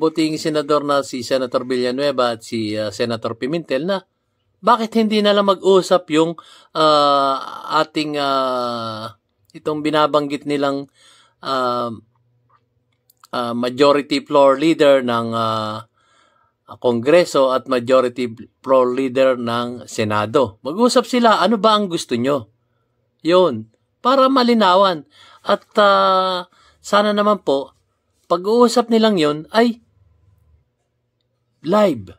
S5: buting senador na si Senator Villanueva at si Senator Pimentel na, bakit hindi na lang mag-usap yung ating itong binabanggit nilang majority floor leader ng Kongreso at majority floor leader ng Senado. Mag-usap sila, ano ba ang gusto nyo? Yun, para malinawan. At sana naman po, pag-uusap nilang yun ay live.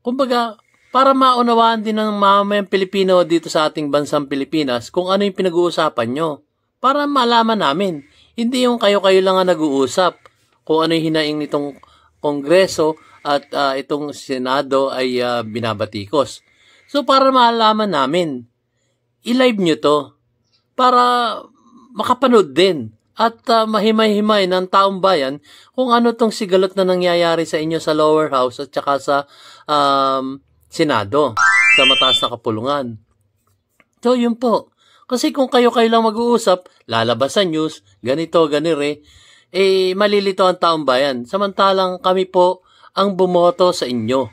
S5: Kumbaga, para maunawaan din ng mamamayang Pilipino dito sa ating bansang Pilipinas kung ano yung pinag-uusapan nyo. Para malaman namin. Hindi yung kayo-kayo lang ang nag-uusap kung ano yung hinaing nitong Kongreso at itong Senado ay binabatikos. So, para malaman namin, i-live nyo to para makapanood din at mahimay-himay ng taong bayan kung ano tong sigalot na nangyayari sa inyo sa lower house at saka sa Senado, sa mataas na kapulungan. So, yun po. Kasi kung kayo-kayo lang mag-uusap, lalabas sa news, ganito, ganire, malilito ang taong bayan. Samantalang kami po ang bumoto sa inyo.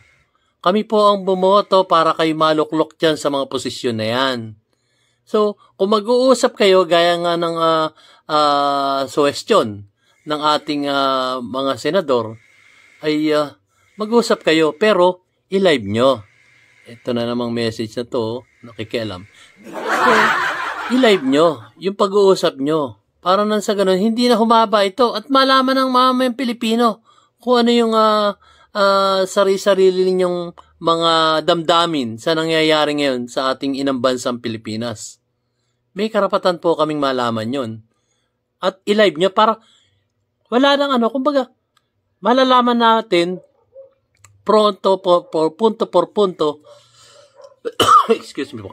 S5: Kami po ang bumoto para kayo maluklok dyan sa mga posisyon na yan. So, kung mag-uusap kayo, gaya nga ng suwestyon ng ating mga senador, ay mag-uusap kayo, pero i-live nyo. Ito na namang message na to, nakikialam. So, i-live nyo, yung pag-uusap nyo. Para nang sa ganun, hindi na humaba ito at malaman ng mamamayang Pilipino kung ano yung sarili-sarili ninyong mga damdamin sa nangyayari ngayon sa ating inang bansang Pilipinas. May karapatan po kaming malaman yon. At i-live nyo para wala nang kumbaga, malalaman natin punto por punto excuse me po,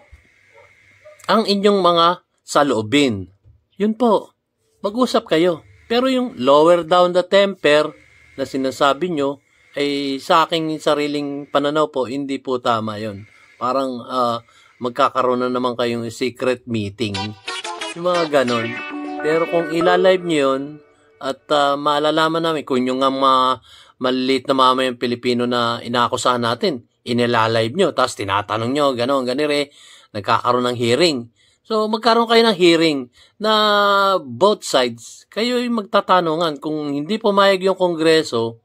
S5: ang inyong mga saloobin. Yun po, mag-usap kayo. Pero yung lower down the temper na sinasabi nyo, ay sa aking sariling pananaw po, hindi po tama yun. Parang magkakaroon na naman kayong secret meeting. Yung mga ganon. Pero kung ilalive nyo yun, at maalalaman namin kung yung maliliit na mamayang Pilipino na inaakusahan natin, inilalive nyo, tapos tinatanong nyo, ganon, ganire, nagkakaroon ng hearing. So, magkaroon kayo ng hearing na both sides, kayo yung magtatanungan. Kung hindi pumayag yung Kongreso,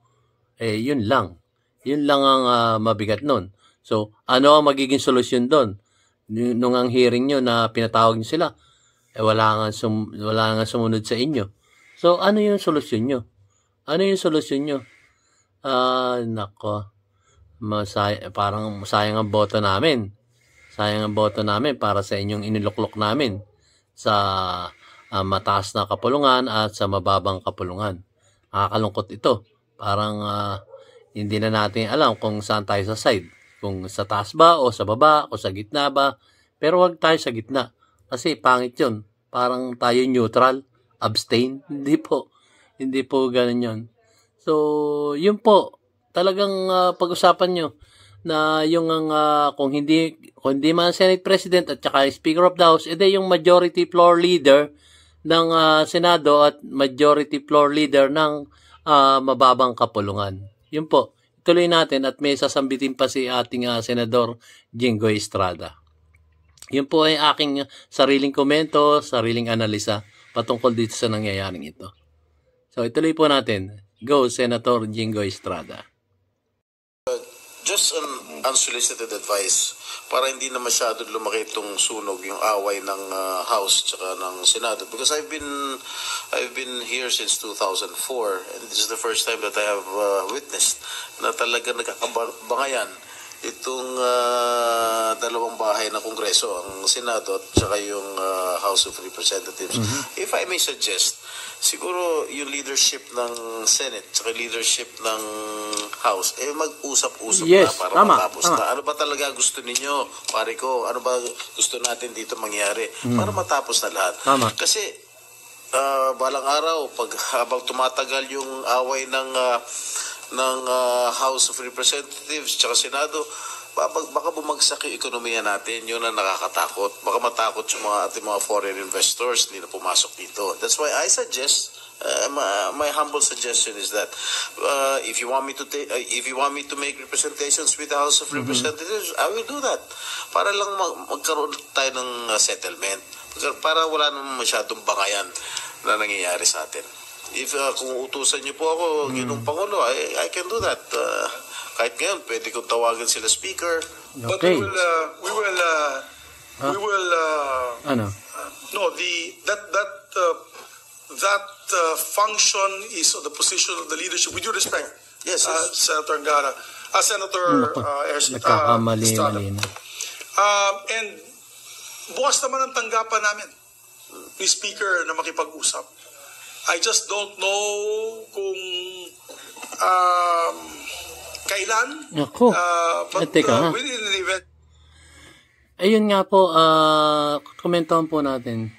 S5: yun lang. Yun lang ang mabigat nun. So, ano ang magiging solusyon doon? Nung ang hearing nyo na pinatawag nyo sila, wala nga sumunod sa inyo. So, ano yung solusyon nyo? Ano yung solusyon nyo? Nako. Parang sayang ang boto namin. Sayang ang boto namin para sa inyong iniluklok namin sa mataas na kapulungan at sa mababang kapulungan. Nakakalungkot ito. Parang hindi na natin alam kung saan tayo sa side. Kung sa taas ba o sa baba o sa gitna ba. Pero wag tayo sa gitna. Kasi pangit yun. Parang tayo neutral, abstain. Hindi po. Hindi po ganun yun. So, yun po. Talagang pag-usapan nyo na yung kung hindi man Senate President at saka Speaker of the House, edi yung majority floor leader ng Senado at majority floor leader ng mababang kapulungan. Yun po. Tuloy natin at may sasambitin pa si ating Senador Jinggoy Estrada. Yun po ay aking sariling komento, sariling analisa patungkol dito sa nangyayaring ito. So ituloy po natin. Go, Senator Jinggoy Estrada.
S1: Just an unsolicited advice para hindi na masyado lumaki itong sunog, yung away ng House tsaka ng Senado, because I've been here since 2004 and this is the first time that I have witnessed na talaga nagkakabangayan itong dalawang bahay na Kongreso, ang Senado at saka yung House of Representatives. If I may suggest, siguro yung leadership ng Senate at leadership ng House, mag-usap-usap na para matapos na. Ano ba talaga gusto ninyo, pare ko? Ano ba gusto natin dito mangyari? Para matapos na lahat. Kasi balang araw, habang tumatagal yung away ng House of Representatives at Senado, baka bumagsak yung ekonomiya natin. Yun ang nakakatakot. Baka matakot yung ating mga foreign investors, hindi na pumasok dito. That's why I suggest, my humble suggestion is that if you want me to make representations with the House of Representatives, I will do that. Para lang magkaroon tayo ng settlement. Para wala naman masyadong bangayan na nangyayari sa atin. If kung utusan niyo po ako, Ginoong Pangulo, I can do that. Kahit ngayon, pwede kong tawagan sila speaker.
S4: But
S5: Okay.
S4: we will
S5: Ano?
S4: no, that function is on the position of the leadership. With due respect,
S1: Yes, yes.
S4: Senator Angara, Senator Estrada.
S5: Nagkakamali-mali na.
S4: And bukas naman ang tanggapan namin ni Speaker na makipag-usap. I just don't know kung kailan.
S5: Ako.
S4: But
S5: Teka, ha?
S4: within an event.
S5: Ayun nga po, komentohan po natin.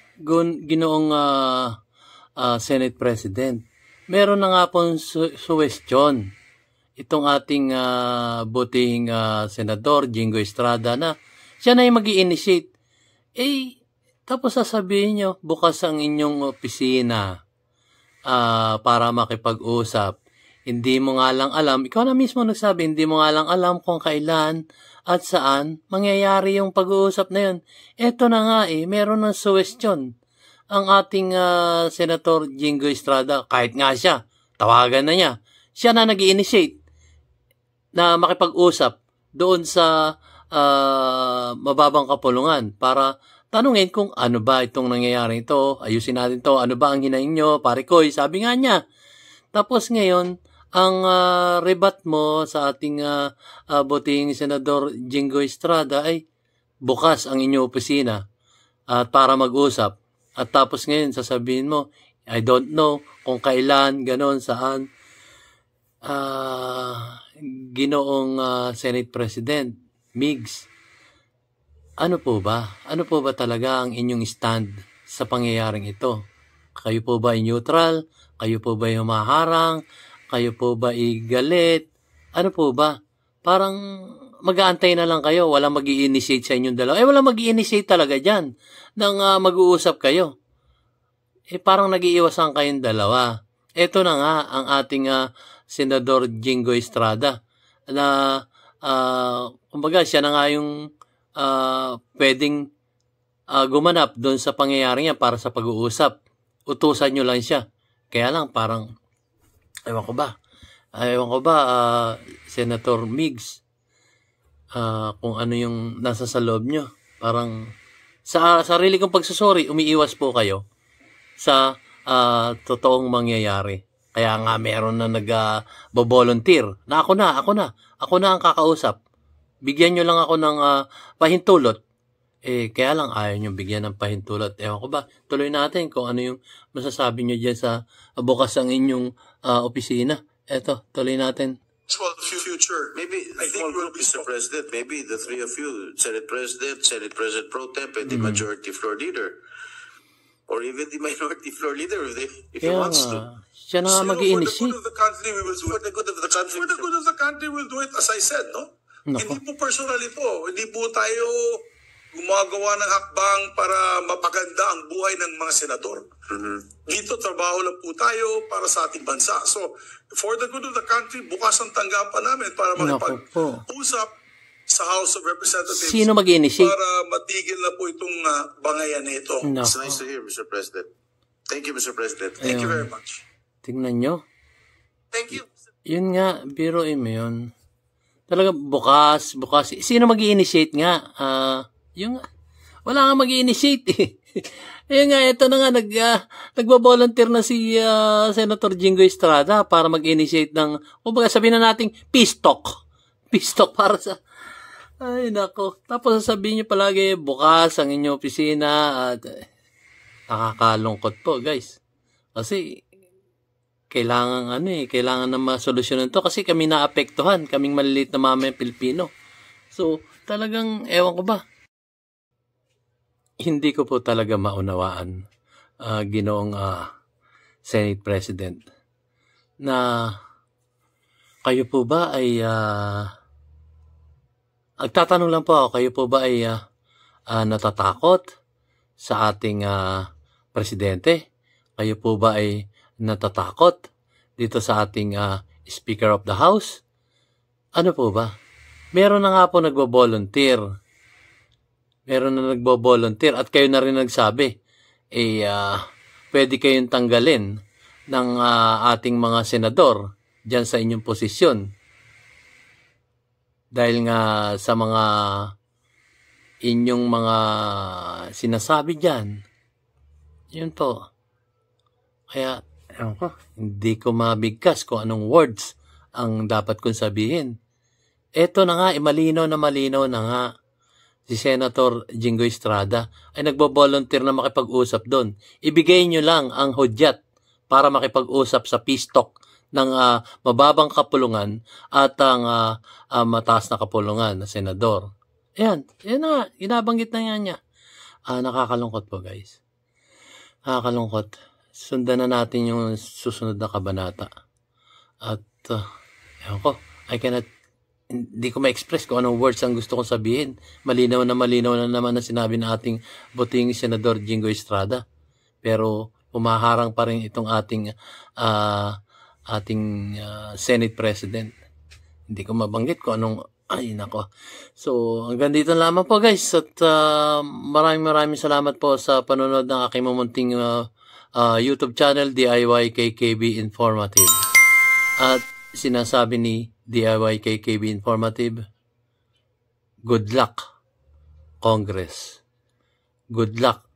S5: Ginoong Senate President. Meron na nga pong suwestyon itong ating butihing Senador Jingo Estrada na siya na yung mag-i-initiate. Tapos sasabihin nyo, bukas ang inyong opisina para makipag-usap. Hindi mo nga lang alam, ikaw na mismo nagsabi, hindi mo nga lang alam kung kailan at saan mangyayari yung pag-uusap na yun. Eto na nga meron ng suwestyon ang ating Senator Jingo Estrada. Kahit nga siya, tawagan na niya. Siya na nag-i-initiate na makipag-usap doon sa mababang kapulungan para tanungin kung ano ba itong nangyayari ito, ayusin natin to, ano ba ang hinaing nyo, pare koy, sabi nga niya. Tapos ngayon, ang rebat mo sa ating buting Senador Jingo Estrada ay bukas ang inyong opisina at para mag-usap. At tapos ngayon, sasabihin mo, I don't know kung kailan, ganon, saan. Ginoong Senate President, Migs, ano po ba? Ano po ba talaga ang inyong stand sa pangyayaring ito? Kayo po ba ay neutral? Kayo po ba ay humaharang? Kayo po ba ay galit? Ano po ba? Parang mag-aantay na lang kayo. Walang mag-i-initiate sa inyong dalawa. Walang mag-i-initiate talaga dyan nang mag-uusap kayo. Parang nag-iiwasan kayong dalawa. Ito na nga ang ating Senador Jingo Estrada na kumbaga siya na nga yung pwedeng gumanap doon sa pangyayari niya para sa pag-uusap. Utusan nyo lang siya. Kaya lang parang ewan ko ba Senator Migs, kung ano yung nasa sa loob nyo. Parang sa sarili kong pagsusori, umiiwas po kayo sa totoong mangyayari. Kaya nga meron na nag-volunteer na ako na ang kakausap. Bigyan nyo lang ako ng pahintulot. Kaya lang ayaw nyo bigyan ng pahintulot. Ewan ko ba, tuloy natin kung ano yung masasabi nyo dyan sa bukas ang inyong opisina. Eto, tuloy natin.
S4: For the future.
S1: Maybe,
S4: I think we'll be
S1: Mr. President, maybe the three of you, Senate President Pro Temp, and the Majority Floor Leader, or even the Minority Floor Leader, if he
S5: Kaya
S1: wants to.
S5: nga, siya na nga
S4: For the
S5: mag-i-initiate.
S4: good of the country, we will do it.
S1: For the good of the country.
S4: For the good of the country, we'll do it, as I said, no?
S5: Nako.
S4: Hindi po personal ito. Hindi po tayo gumagawa ng hakbang para mapaganda ang buhay ng mga senador. Dito, trabaho lang po tayo para sa ating bansa. So, for the good of the country, bukas ang tanggapan namin para
S5: Nako po.
S4: makipag-usap sa House of Representatives.
S5: Sino mag-i-initiate?
S4: Para matigil na po itong bangayan na ito.
S1: It's
S5: Nako.
S1: nice to hear, Mr. President. Thank you, Mr. President.
S4: Thank you very much.
S5: Tingnan nyo.
S4: Thank you.
S5: Yun nga, biruin mo yun. Talaga bukas. Sino mag-i-initiate nga? Wala nga mag-i-initiate Ayun nga, ito na nga, nagbabolunteer na si Senator Jingo Estrada para mag-initiate ng, kumbaga sabihin na nating peace talk. Peace talk para sa, ay nako. Tapos sasabihin nyo palagi, bukas ang inyong opisina at nakakalungkot po guys. Kasi, kailangan na masolusyonan to kasi kami naapektuhan, kaming maliliit na mamayang Pilipino. So, talagang, ewan ko ba, hindi ko po talaga maunawaan, ginoong Senate President, na kayo po ba ay, agtatanong lang po ako, kayo po ba ay natatakot sa ating presidente? Kayo po ba ay natatakot dito sa ating Speaker of the House? Ano po ba? Meron na nga po nagbo-volunteer. At kayo na rin nagsabi, pwede kayong tanggalin ng ating mga senador dyan sa inyong posisyon. Dahil nga sa mga inyong mga sinasabi dyan, yun po. Kaya, hindi ko mabigkas kung anong words ang dapat kong sabihin. Eto na nga, malinaw na nga. Si Senator Jingo Estrada ay nagbo-volunteer na makipag-usap doon. Ibigay nyo lang ang hudyat para makipag-usap sa peace talk ng mababang kapulungan at ang mataas na kapulungan na senador. Yan na, inabanggit na yan niya. Nakakalungkot po, guys. Nakakalungkot. Sundan na natin yung susunod na kabanata. At, hindi ko ma-express kung anong words ang gusto kong sabihin. Malinaw na naman na sinabi ng ating buting Senador Jingo Estrada. Pero, umaharang pa rin itong ating Senate President. Hindi ko mabanggit kung anong, So, hanggang dito lamang po, guys. At maraming salamat po sa panonood ng aking mamunting YouTube channel, DIY KKB Informative. At sinasabi ni DIY KKB Informative, good luck, Congress. Good luck,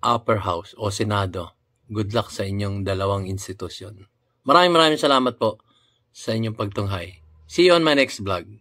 S5: Upper House o Senado. Good luck sa inyong dalawang institusyon. Maraming salamat po sa inyong pagtunghay. See you on my next vlog.